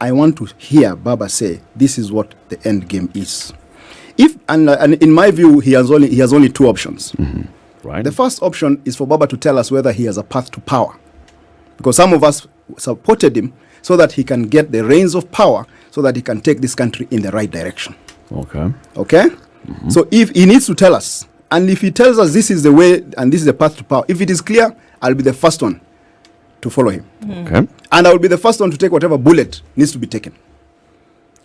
I want to hear Baba say, this is what the end game is. If and in my view, he has only two options. Right. The first option is for Baba to tell us whether he has a path to power. Because some of us supported him so that he can get the reins of power so that he can take this country in the right direction. Okay. Okay? So if he needs to tell us, and if he tells us this is the way and this is the path to power, if it is clear, I'll be the first one to follow him. Okay. And I will be the first one to take whatever bullet needs to be taken.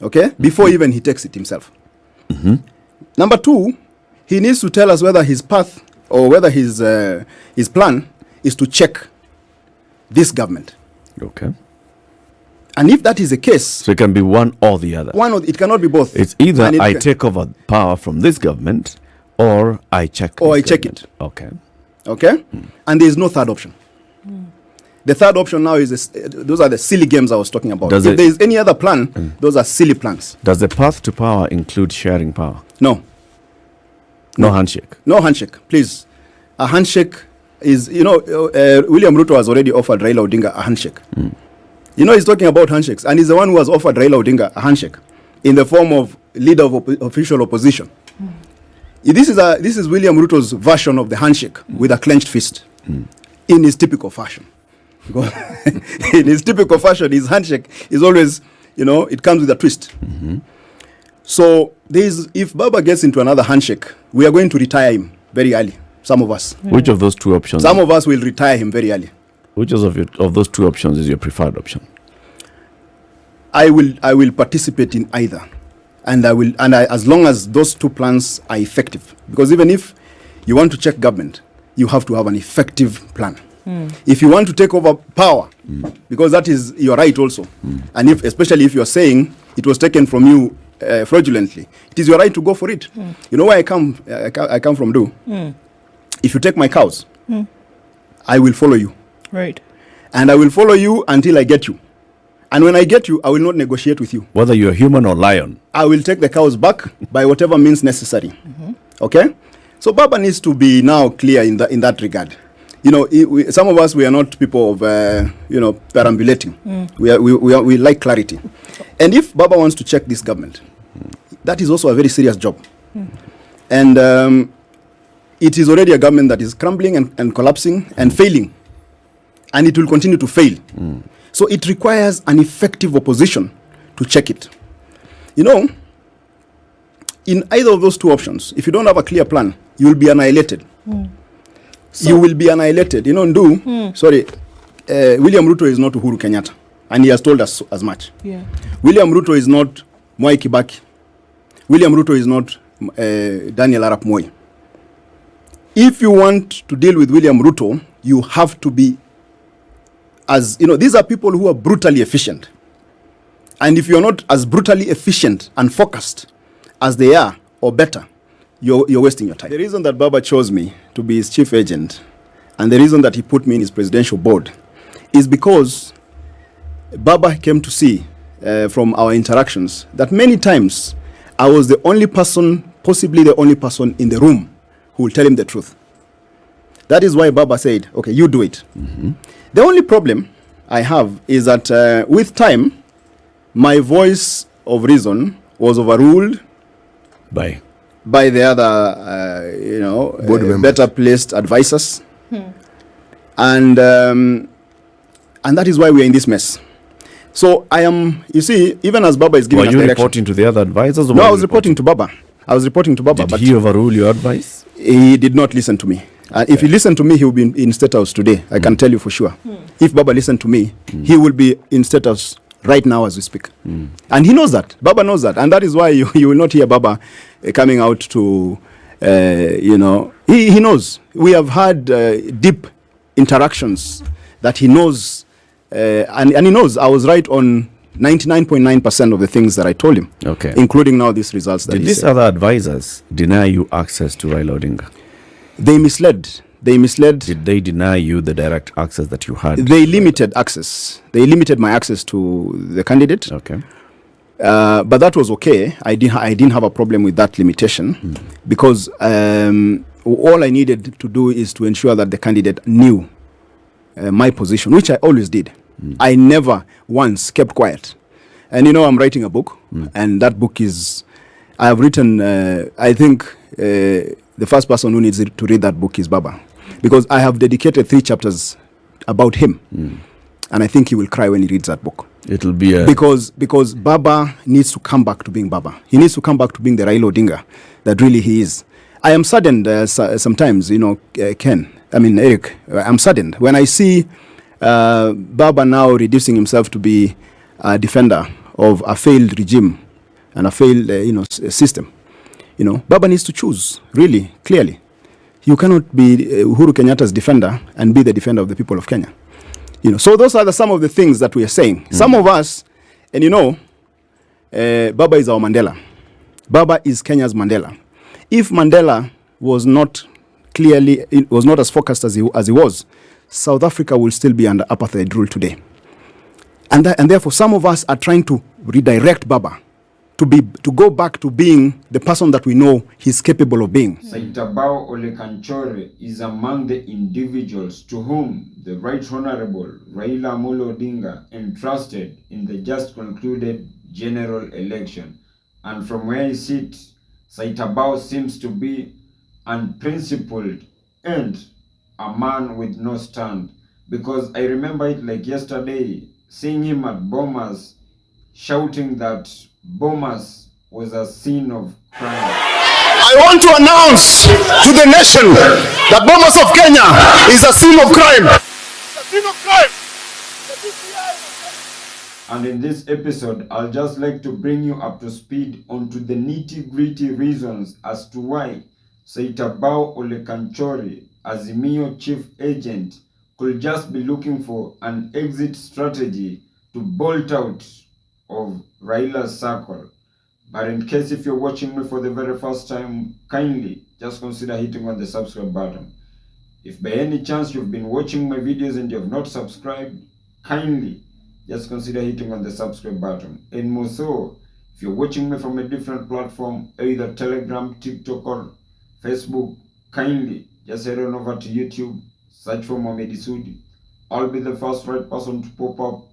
Okay? Before even he takes it himself. Number two, he needs to tell us whether his path or whether his plan is to check this government. Okay. And if that is the case, So it can be one or the other. it cannot be both. It's either And I take over power from this government or I check it. Okay. Okay? And there is no third option. The third option now is those are the silly games I was talking about. If there is any other plan, those are silly plans. Does the path to power include sharing power? No. No handshake. No handshake, please. A handshake is, William Ruto has already offered Raila Odinga a handshake. He's talking about handshakes, and he's the one who has offered Raila Odinga a handshake in the form of leader of official opposition. This is William Ruto's version of the handshake with a clenched fist in his typical fashion. Because in his typical fashion, his handshake is always, it comes with a twist. So if Baba gets into another handshake, we are going to retire him very early. Some of us. Which of those two options? Some of us will retire him very early. Which of those two options is your preferred option? I will participate in either, and as long as those two plans are effective. Because even if you want to check government, you have to have an effective plan. If you want to take over power, because that is your right also, and especially if you are saying it was taken from you fraudulently, it is your right to go for it. You know where I come from, do? If you take my cows, I will follow you. Right. And I will follow you until I get you. And when I get you, I will not negotiate with you. Whether you're human or lion. I will take the cows back by whatever means necessary. Okay? So Baba needs to be now clear in that regard. Some of us, we are not people of, perambulating. We like clarity. And if Baba wants to check this government, that is also a very serious job. And it is already a government that is crumbling and collapsing and failing. And it will continue to fail. So it requires an effective opposition to check it. In either of those two options, if you don't have a clear plan, you will be annihilated. You will be annihilated. William Ruto is not Uhuru Kenyatta. And he has told us as much. Yeah. William Ruto is not Mwai Kibaki. William Ruto is not Daniel Arap Moi. If you want to deal with William Ruto, you have to be these are people who are brutally efficient. And if you're not as brutally efficient and focused as they are, or better, you're wasting your time. The reason that Baba chose me to be his chief agent, and the reason that he put me in his presidential board, is because Baba came to see from our interactions that many times I was the only person, possibly the only person in the room who will tell him the truth. That is why Baba said, okay, you do it. The only problem I have is that with time, my voice of reason was overruled by the other, better placed advisors. And that is why we are in this mess. So I am, even as Baba is giving us direction. Were you reporting to the other advisors? No, I was reporting to Baba. Did he overrule your advice? He did not listen to me. If he listened to me, he would be in State House today. I can tell you for sure. If Baba listened to me, he will be in State House right now as we speak. And he knows that. Baba knows that. And that is why you will not hear Baba coming out to, he knows. We have had deep interactions that he knows. And he knows I was right on 99.9% of the things that I told him. Okay. Including now these results that Did these other advisors deny you access to Raila Odinga? They misled. Did they deny you the direct access that you had? They limited access. They limited my access to the candidate. Okay. But that was okay. I didn't have a problem with that limitation because all I needed to do is to ensure that the candidate knew my position, which I always did. I never once kept quiet. And you know, I'm writing a book, and that book is, I have written, I think the first person who needs to read that book is Baba, because I have dedicated 3 chapters about him. And I think he will cry when he reads that book. It'll be a... Because Baba needs to come back to being Baba. He needs to come back to being the Raila Odinga that really he is. I am saddened sometimes, you know, Eric, I'm saddened when I see Baba now reducing himself to be a defender of a failed regime and a failed, system. You know, Baba needs to choose, really, clearly. You cannot be Uhuru Kenyatta's defender and be the defender of the people of Kenya. You know, so those are some of the things that we are saying. Some of us, and you know, Baba is our Mandela. Baba is Kenya's Mandela. If Mandela was not clearly, it was not as focused as he was, South Africa will still be under apartheid rule today. And therefore, some of us are trying to redirect Baba to go back to being the person that we know he's capable of being. SAITABAO Ole Kanchore is among the individuals to whom the Right Honorable Raila Amolo Odinga entrusted in the just concluded general election. And from where he sits, SAITABAO seems to be unprincipled and a man with no stand. Because I remember it like yesterday, seeing him at Bomas shouting that Bomas was a scene of crime. I want to announce to the nation that Bomas of Kenya is a scene of crime. It's a scene of crime. And in this episode, I'll just like to bring you up to speed onto the nitty-gritty reasons as to why SAITABAO Ole Kanchore, Azimio chief agent, could just be looking for an exit strategy to bolt out of Raila's circle. But in case if you're watching me for the very first time, kindly just consider hitting on the subscribe button. If by any chance you've been watching my videos and you have not subscribed, kindly just consider hitting on the subscribe button. And more so, if you're watching me from a different platform, either Telegram, TikTok or Facebook, kindly just head on over to YouTube, search for Mohamed Sudi. I'll be the first right person to pop up.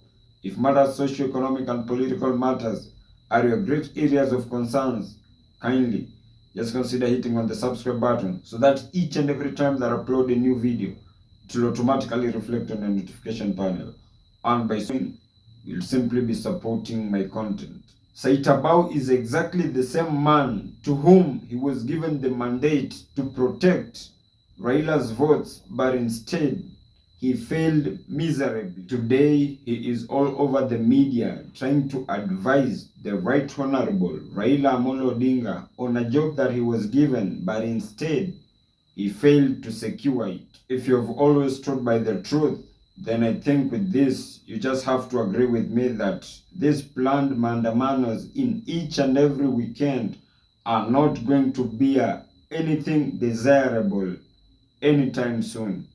If matters socio-economic and political matters are your great areas of concerns, kindly just consider hitting on the subscribe button so that each and every time that I upload a new video, it will automatically reflect on the notification panel. And by so you'll simply be supporting my content. SAITABAO is exactly the same man to whom he was given the mandate to protect Raila's votes, but instead he failed miserably. Today, he is all over the media trying to advise the Right Honorable Raila Amolo Odinga on a job that he was given, but instead, he failed to secure it. If you have always stood by the truth, then I think with this, you just have to agree with me that these planned mandamanos in each and every weekend are not going to be anything desirable anytime soon.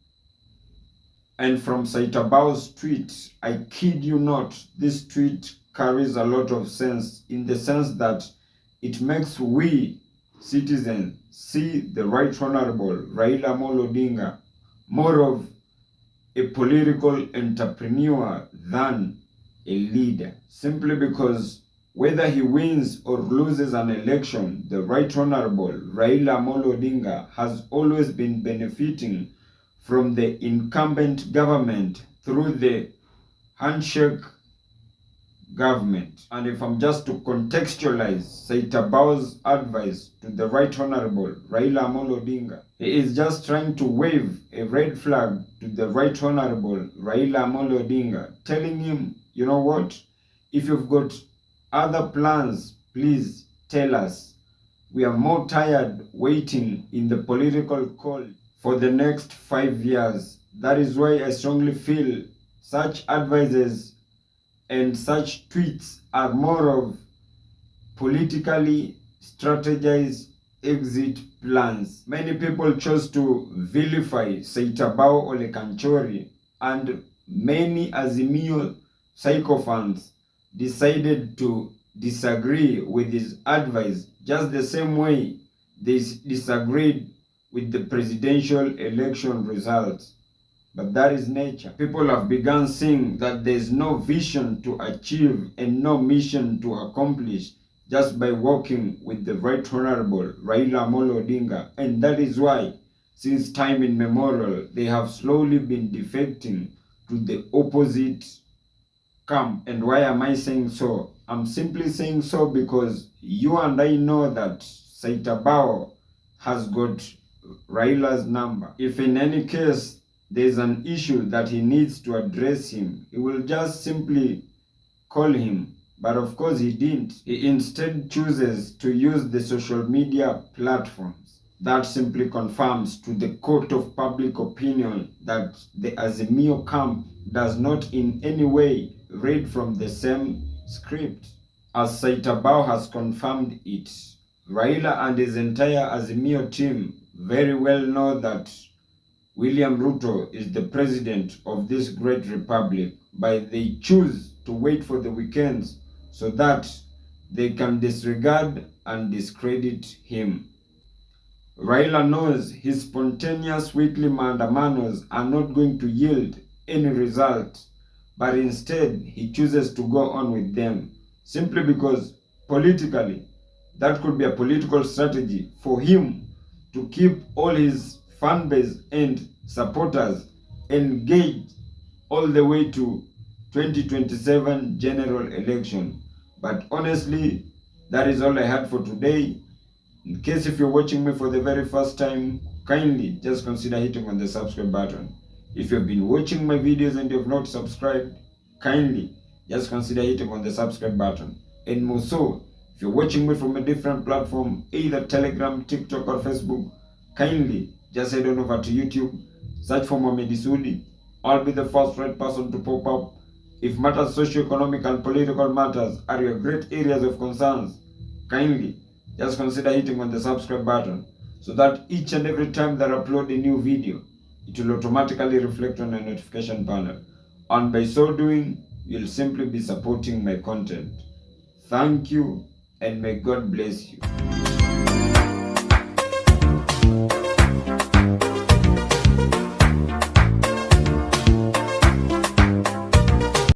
And from SAITABAO's tweet, I kid you not, this tweet carries a lot of sense, in the sense that it makes we citizens see the Right Honorable Raila Amolo Odinga more of a political entrepreneur than a leader. Simply because whether he wins or loses an election, the Right Honorable Raila Amolo Odinga has always been benefiting from the incumbent government through the handshake government. And if I'm just to contextualize SAITABAO's advice to the Right Honorable Raila Amolo Odinga, he is just trying to wave a red flag to the Right Honorable Raila Amolo Odinga, telling him, you know what, if you've got other plans, please tell us. We are more tired waiting in the political cold for the next 5 years. That is why I strongly feel such advices and such tweets are more of politically strategized exit plans. Many people chose to vilify SAITABAO Ole Kanchore, and many Azimio sycophants decided to disagree with his advice, just the same way they disagreed with the presidential election results. But that is nature. People have begun seeing that there is no vision to achieve and no mission to accomplish just by working with the Right Honorable Raila Amolo Odinga. And that is why, since time immemorial, they have slowly been defecting to the opposite camp. And why am I saying so? I'm simply saying so because you and I know that SAITABAO has got Raila's number. If in any case there's an issue that he needs to address him, he will just simply call him. But of course he didn't. He instead chooses to use the social media platforms. That simply confirms to the court of public opinion that the Azimio camp does not in any way read from the same script. As SAITABAO has confirmed it, Raila and his entire Azimio team very well know that William Ruto is the president of this great republic, but they choose to wait for the weekends so that they can disregard and discredit him. Raila knows his spontaneous weekly maandamanos are not going to yield any result, but instead he chooses to go on with them simply because politically that could be a political strategy for him to keep all his fan base and supporters engaged all the way to 2027 general election. But honestly, that is all I had for today. In case if you're watching me for the very first time, kindly just consider hitting on the subscribe button. If you've been watching my videos and you have not subscribed, kindly just consider hitting on the subscribe button. And more so, if you're watching me from a different platform, either Telegram, TikTok or Facebook, kindly just head on over to YouTube, search for Mohamed Isudi. I'll be the first right person to pop up. If matters socio-economic and political matters are your great areas of concerns, kindly just consider hitting on the subscribe button so that each and every time that I upload a new video, it will automatically reflect on a notification panel. And by so doing, you'll simply be supporting my content. Thank you, and may God bless you.